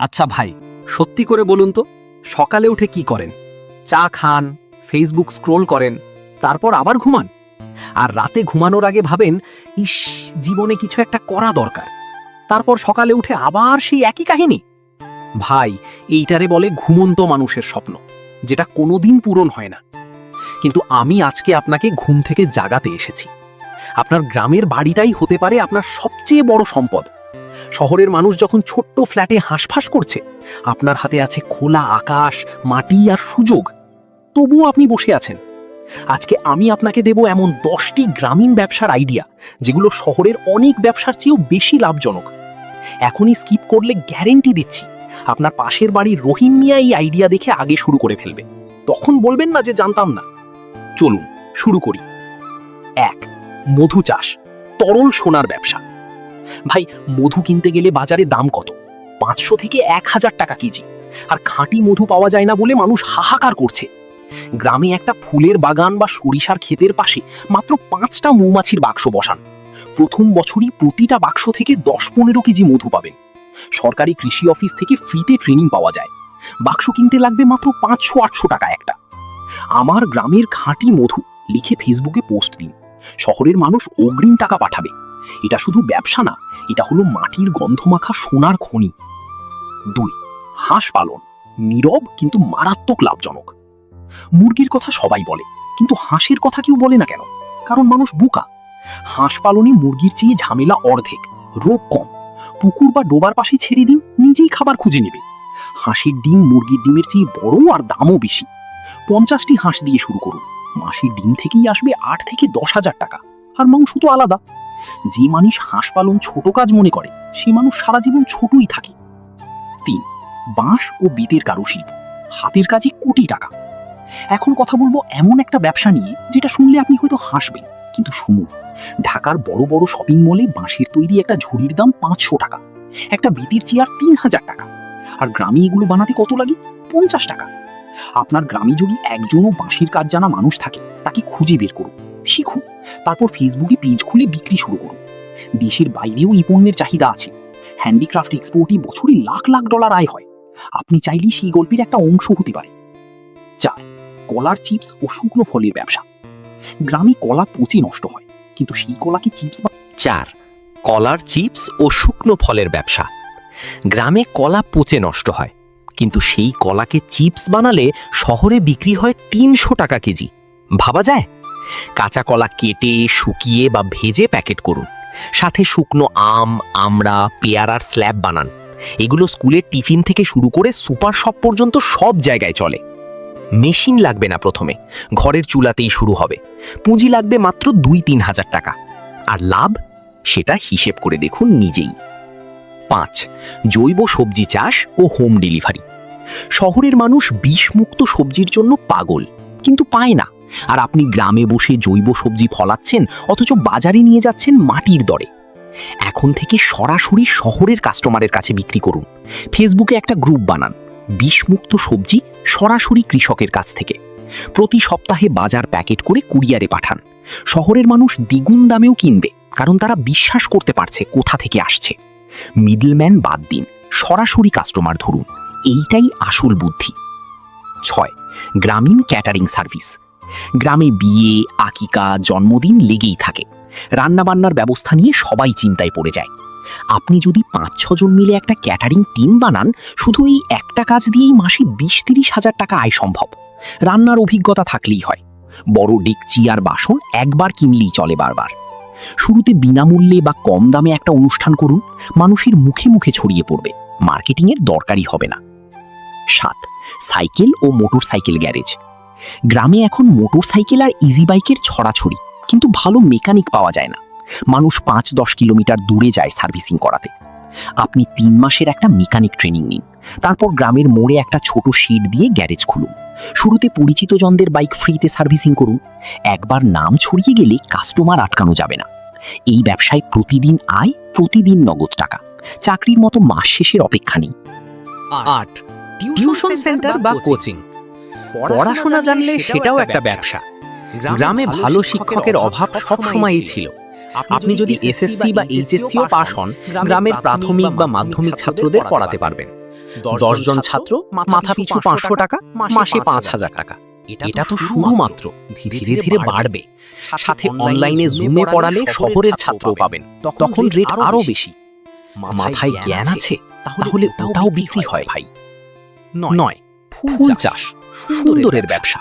আচ্ছা ভাই, সত্যি করে বলুন তো, সকালে উঠে কি করেন? চা খান, ফেসবুক স্ক্রোল করেন, তারপর আবার ঘুমান। আর রাতে ঘুমানোর আগে ভাবেন, ইস, জীবনে কিছু একটা করা দরকার। তারপর সকালে উঠে আবার সেই একই কাহিনী। ভাই, এইটারে বলে ঘুমন্ত মানুষের স্বপ্ন, যেটা কোনোদিন পূরণ হয় না। কিন্তু আমি আজকে আপনাকে ঘুম থেকে জাগাতে এসেছি। আপনার গ্রামের বাড়িটাই হতে পারে আপনার সবচেয়ে বড় সম্পদ। শহরের মানুষ যখন ছোট্ট ফ্ল্যাটে হাঁসফাঁস করছে, আপনার হাতে আছে খোলা আকাশ, মাটি আর সুযোগ। তবুও আপনি বসে আছেন। আজকে আমি আপনাকে দেব এমন 10টি গ্রামীণ ব্যবসার আইডিয়া, যেগুলো শহরের অনেক ব্যবসার চেয়েও বেশি লাভজনক। এখনই স্কিপ করলে গ্যারেন্টি দিচ্ছি, আপনার পাশের বাড়ির রহিম মিয়া এই আইডিয়া দেখে আগে শুরু করে ফেলবে। তখন বলবেন না যে জানতাম না। চলুন শুরু করি। 1. মধু চাষ, তরল সোনার ব্যবসা। ভাই, মধু কিনতে গেলে বাজারে দাম কত? 500 থেকে 1000 টাকা কেজি। আর খাঁটি মধু পাওয়া যায় না বলে মানুষ হাহাকার করছে। গ্রামে একটা ফুলের বাগান বা সরিষার ক্ষেতের পাশে মাত্র 5টা মৌমাছির বাক্স বসান। প্রথম বছরই প্রতিটা বাক্স থেকে 10-15 কেজি মধু পাবেন। সরকারি কৃষি অফিস থেকে ফ্রিতে ট্রেনিং পাওয়া যায়। বাক্স কিনতে লাগবে মাত্র 500-800 টাকা একটা। আমার গ্রামের খাঁটি মধু লিখে ফেসবুকে পোস্ট দিন। শহরের মানুষ অগ্রিম টাকা পাঠাবে। এটা শুধু ব্যবসা না, এটা হলো মাটির গন্ধমাখা সোনার খনি। 2. হাঁস পালন, নীরব কিন্তু মারাত্মক লাভজনক। মুরগির কথা সবাই বলে, কিন্তু হাঁসের কথা কেউ বলে না কেন? কারণ মানুষ বোকা। হাঁস পালনে মুরগির চেয়ে ঝামেলা অর্ধেক, রোগ কম। পুকুর বা ডোবার পাশে ছেড়ে দিন, নিজেই খাবার খুঁজে নেবে। হাঁসের ডিম মুরগির ডিমের চেয়ে বড় আর দামও বেশি। 50টি হাঁস দিয়ে শুরু করুন। মাসের ডিম থেকেই আসবে 8 থেকে 10,000 টাকা। আর মাংস তো আলাদা। যে মানুষ হাঁস পালন ছোট কাজ মনে করে, সে মানুষ সারা জীবন ছোটই থাকে। 3. বাঁশ ও বেতের কারুশিল্প, হাতের কাজে কোটি টাকা। এখন কথা বলবো এমন একটা ব্যবসা নিয়ে, যেটা শুনলে আপনি হয়তো হাসবেন, কিন্তু শুনুন। ঢাকার বড় বড় শপিং মলে বাঁশের তৈরি একটা ঝুড়ির দাম 500 টাকা, একটা বেতের চেয়ার 3000 টাকা। আর গ্রামে এগুলো বানাতে কত লাগে? 50 টাকা। আপনার গ্রামে যদি একজনও বাঁশের কাজ জানা মানুষ থাকে, তাকে খুঁজে বের করুন, শিখুন। তারপর ফেসবুকে পেজ খুলে বিক্রি শুরু করুন। দেশের বাইরেও এই পণ্যের চাহিদা আছে। হ্যান্ডিক্রাফট এক্সপোর্টে বছরে লাখ লাখ ডলার আয় হয়। আপনি চাইলেই সেই গল্পের একটা অংশ হতে পারে। 4. কলার চিপস ও শুকনো ফলের ব্যবসা। গ্রামে কলা পচে নষ্ট হয়, কিন্তু সেই কলাকে চিপস। 4. কলার চিপস ও শুকনো ফলের ব্যবসা। গ্রামে কলা পচে নষ্ট হয়, কিন্তু সেই কলাকে চিপস বানালে শহরে বিক্রি হয় 300 টাকা কেজি। ভাবা যায়? কাঁচা কলা কেটে, শুকিয়ে বা ভেজে প্যাকেট করুন। সাথে শুকনো আম, আমড়া, পেয়ারার স্ল্যাব বানান। এগুলো স্কুলের টিফিন থেকে শুরু করে সুপার শপ পর্যন্ত সব জায়গায় চলে। মেশিন লাগবে না প্রথমে, ঘরের চুলাতেই শুরু হবে। পুঁজি লাগবে মাত্র 2-3 হাজার টাকা। আর লাভ, সেটা হিসেব করে দেখুন নিজেই। 5. জৈব সবজি চাষ ও হোম ডেলিভারি। শহরের মানুষ বিষমুক্ত সবজির জন্য পাগল, কিন্তু পায় না। আর আপনি গ্রামে বসে জৈব সবজি ফলাচ্ছেন, অথচ বাজারে নিয়ে যাচ্ছেন মাটির দরে। এখন থেকে সরাসরি শহরের কাস্টমারের কাছে বিক্রি করুন। ফেসবুকে একটা গ্রুপ বানান, বিষমুক্ত সবজি সরাসরি কৃষকের কাছ থেকে। প্রতি সপ্তাহে বাজার প্যাকেট করে কুরিয়ারে পাঠান। শহরের মানুষ দ্বিগুণ দামেও কিনবে, কারণ তারা বিশ্বাস করতে পারছে কোথা থেকে আসছে। মিডলম্যান বাদ দিন, সরাসরি কাস্টমার ধরুন। এইটাই আসল বুদ্ধি। 6. গ্রামীণ ক্যাটারিং সার্ভিস। গ্রামে বিয়ে, আকিকা, জন্মদিন লেগেই থাকে। রান্নাবান্নার ব্যবস্থা নিয়ে সবাই চিন্তায় পড়ে যায়। আপনি যদি 5-6 জন মিলে একটা ক্যাটারিং টিম বানান, শুধু এই একটা কাজ দিয়েই মাসে 20-30 হাজার টাকা আয় সম্ভব। রান্নার অভিজ্ঞতা থাকলেই হয়। বড় ডেকচি আর বাসন একবার কিনলেই চলে বারবার। শুরুতে বিনামূল্যে বা কম দামে একটা অনুষ্ঠান করুন, মানুষের মুখে মুখে ছড়িয়ে পড়বে। মার্কেটিংয়ের দরকারই হবে না। 7. সাইকেল ও মোটর সাইকেল গ্যারেজ। গ্রামে এখন মোটর সাইকেল আর ইজি বাইকের ছড়াছড়ি, কিন্তু ভালো মেকানিক পাওয়া যায় না। মানুষ 5-10 কিলোমিটার দূরে যায় সার্ভিসিং করাতে। আপনি 3 মাসের একটা মেকানিক ট্রেনিং নিন। তারপর গ্রামের মোড়ে একটা ছোট শিট দিয়ে গ্যারেজ খুলুন। শুরুতে পরিচিত জনদের বাইক ফ্রিতে সার্ভিসিং করুন। একবার নাম ছড়িয়ে গেলে কাস্টমার আটকানো যাবে না। এই ব্যবসায় প্রতিদিন আয়, প্রতিদিন নগদ টাকা। চাকরির মতো মাস শেষের অপেক্ষা নেই। 8. টিউশন সেন্টার বা কোচিং। পড়াশোনা জানলে সেটাও একটা ব্যবসা। গ্রামে ভালো শিক্ষকের অভাব সবসময়ই ছিল। আপনি যদি এসএসসি বা এইচএসসিও পাস হন, গ্রামের প্রাথমিক বা মাধ্যমিক ছাত্রদের পড়াতে পারবেন। 10 জন ছাত্র মাথা পিছু 500 টাকা, মাসে 5,000 টাকা। এটা তো শুধুমাত্র, ধীরে ধীরে বাড়বে। সাথে অনলাইনে জুমে পড়ালে শহরের ছাত্রও পাবেন, তখন রেট আরো বেশি। মাথায় জ্ঞান আছে তাহলে ওটাও বিক্রি হয় ভাই। 9 ফুল চাষ, সুন্দরের ব্যবসা।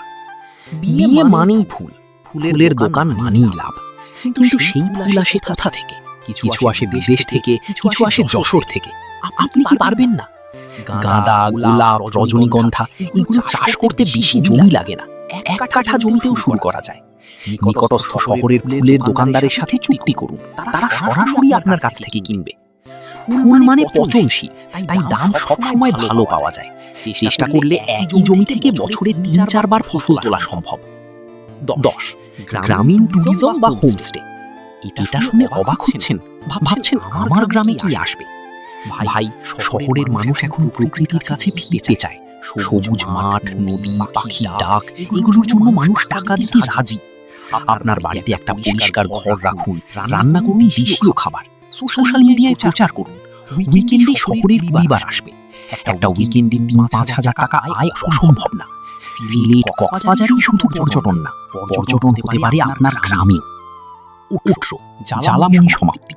বিয়ে মানেই ফুল, ফুলের দোকান মানেই লাভ। কিন্তু সেই ফুল আসে কোথা থেকে? কিছু আসে বিদেশ থেকে, কিছু আসে যশোর থেকে। আপনি কি পারবেন না? গাঁদা, গোলাপ, রজনীগন্ধা এগুলো চাষ করতে বেশি জমি লাগে না, 1 কাঠা জমিতেও শুরু করা যায়। নিকটস্থ শহরের ফুলের দোকানদারের সাথে চুক্তি করুন, তারা সরাসরি আপনার কাছ থেকে কিনবে। ফুল মানে পচনশীল, তাই দাম সবসময় ভালো পাওয়া যায়। চেষ্টা করলে একই জমি থেকে বছরে 3-4 বার ফসল তোলা সম্ভব। 10 গ্রামীণ ট্যুরিজম বা হোমস্টে। এটা শুনে অবাক হচ্ছেন, ভাবছেন আমার গ্রামে কি আসবে? ভাই, শহরের মানুষ এখন প্রকৃতির কাছে ফিরতে চায়। সবুজ মাঠ, নদী, পাখি ডাক, এগুলোর জন্য মানুষ টাকা দিতে রাজি। আপনার বাড়িতে একটা পরিষ্কার ঘর রাখুন, রান্না করুন দেশীয় খাবার, সোশ্যাল মিডিয়ায় প্রচার করুন। উইকেন্ডে শহরের পরিবার আসবে। একটা উইকেন্ডে 3-5 হাজার টাকা আয় অসম্ভব না। সিলেট, কক্সবাজারই শুধু পর্যটন না, পর্যটন হতে পারে আপনার গ্রামেও। 18 জ্বালাময়ী সমাপ্তি।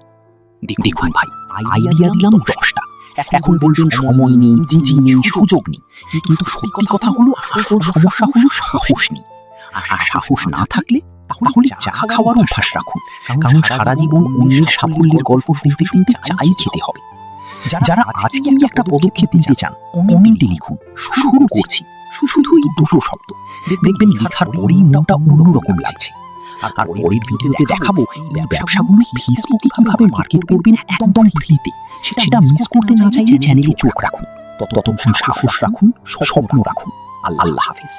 দেখুন ভাই, আইডিয়া দিলাম 10টা। এখন বলবেন সময় নেই, পুঁজি নেই, সুযোগ নেই। কিন্তু সত্যি কথা হলো, আসল সমস্যা হলো সাহস নেই। আর সাহস না থাকলে তাহলে চা খাওয়ার অভ্যাস রাখুন, কারণ সারা জীবন অন্যের সাফল্যের গল্প শুনতে শুনতে চাই খেতে হবে। যারা আজকেই একটা পদক্ষেপ নিতে চান, কমেন্টে লিখুন শুরু করছি, শুধু এই 2টো শব্দ। দেখবেন লেখার পরেই মনটা অন্যরকম লাগছে। আর পরের ভিডিওতে দেখাবো এই ব্যবসাগুলো ফেসবুকে কিভাবে মার্কেট করবেন একদম ফ্রিতে। সেটা মিস করতে না চাইলে চ্যানেলে চোখ রাখুন। ততক্ষণ সাহস রাখুন, স্বপ্ন রাখুন। আল্লাহ হাফিজ।